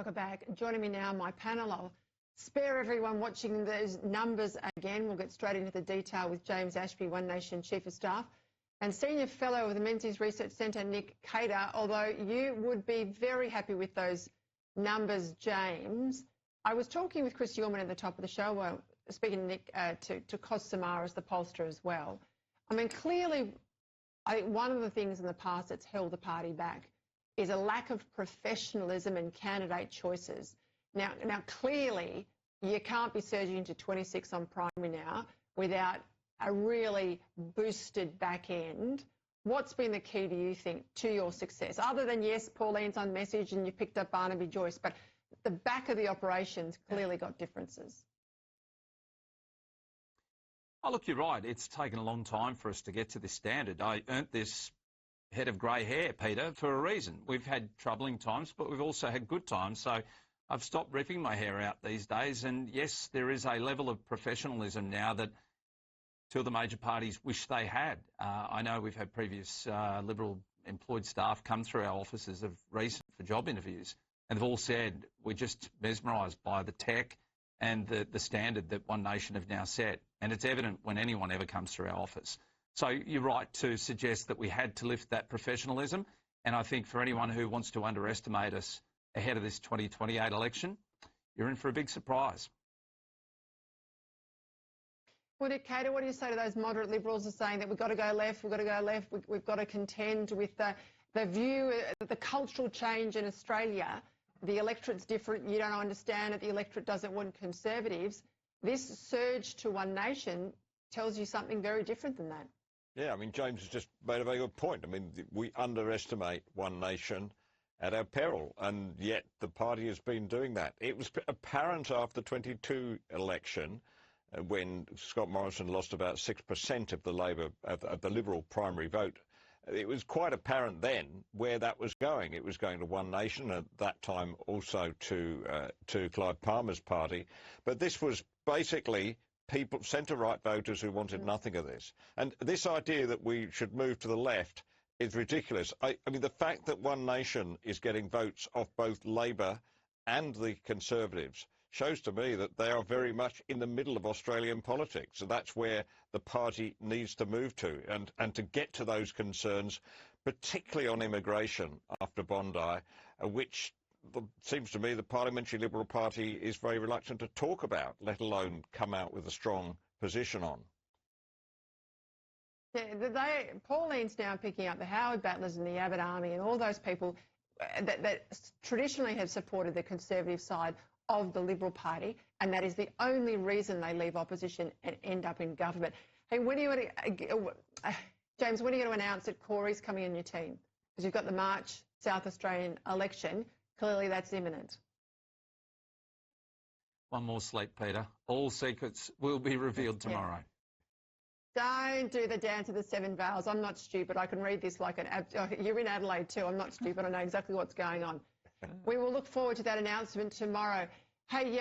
Welcome back. Joining me now, my panel. I'll spare everyone watching those numbers again. We'll get straight into the detail with James Ashby, One Nation Chief of Staff, and Senior Fellow of the Menzies Research Centre, Nick Cater. Although you would be very happy with those numbers, James. I was talking with Chris Yeoman at the top of the show, well, speaking to Nick, to Kos Samar as the pollster as well. I mean, clearly, I think one of the things in the past that's held the party back is a lack of professionalism in candidate choices. Now, clearly, you can't be surging into 26 on primary now without a really boosted back end. What's been the key, do you think, to your success? Other than, yes, Pauline's on message and you picked up Barnaby Joyce, but the back of the operations clearly got differences. Oh, look, you're right. It's taken a long time for us to get to this standard. I earned this head of grey hair, Peter, for a reason. We've had troubling times, but we've also had good times. So I've stopped ripping my hair out these days. And yes, there is a level of professionalism now that two of the major parties wish they had. I know we've had previous Liberal employed staff come through our offices of recent for job interviews, and they've all said we're just mesmerised by the tech and the standard that One Nation have now set. And it's evident when anyone ever comes through our office. So you're right to suggest that we had to lift that professionalism. And I think for anyone who wants to underestimate us ahead of this 2028 election, you're in for a big surprise. Well, Nick Cater, what do you say to those moderate Liberals who are saying that we've got to go left, we've got to go left, we've got to contend with the view, the cultural change in Australia? The electorate's different, you don't understand it, the electorate doesn't want Conservatives. This surge to One Nation tells you something very different than that. Yeah, I mean, James has just made a very good point. I mean, we underestimate One Nation at our peril, and yet the party has been doing that. It was apparent after the 22 election, when Scott Morrison lost about 6% of the of the Liberal primary vote. It was quite apparent then where that was going. It was going to One Nation, at that time also to Clive Palmer's party. But this was basically people, centre-right voters who wanted nothing of this. And this idea that we should move to the left is ridiculous. I mean, the fact that One Nation is getting votes off both Labour and the Conservatives shows to me that they are very much in the middle of Australian politics. So that's where the party needs to move to, and to get to those concerns, particularly on immigration after Bondi, which seems to me the Parliamentary Liberal Party is very reluctant to talk about, let alone come out with a strong position on. Yeah, Pauline's now picking up the Howard Battlers and the Abbott Army and all those people that traditionally have supported the Conservative side of the Liberal Party, and that is the only reason they leave opposition and end up in government. Hey, when are you James, when are you going to announce that Corey's coming in your team? Because you've got the March South Australian election. Clearly that's imminent. One more sleep, Peter. All secrets will be revealed tomorrow. Yeah. Don't do the dance of the seven veils. I'm not stupid. I can read this like you're in Adelaide too. I'm not stupid. I know exactly what's going on. We will look forward to that announcement tomorrow. Hey,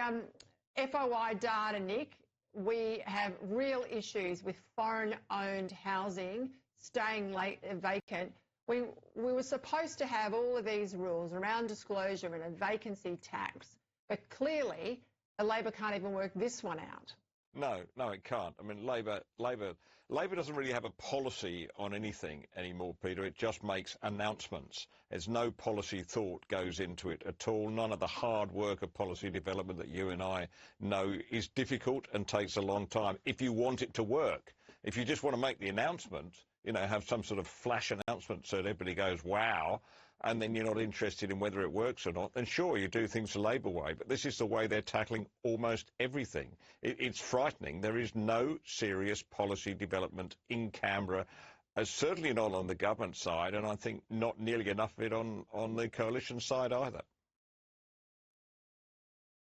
FOI data, Nick, we have real issues with foreign-owned housing staying vacant. We were supposed to have all of these rules around disclosure and a vacancy tax, but clearly Labor can't even work this one out. No, it can't. I mean, Labor doesn't really have a policy on anything anymore, Peter. It just makes announcements. There's no policy thought goes into it at all. None of the hard work of policy development that you and I know is difficult and takes a long time if you want it to work. If you just want to make the announcement, you know, have some sort of flash announcement so that everybody goes, wow, and then you're not interested in whether it works or not, then sure, you do things the Labor way. But this is the way they're tackling almost everything. It's frightening. There is no serious policy development in Canberra, certainly not on the government side, and I think not nearly enough of it on the coalition side either.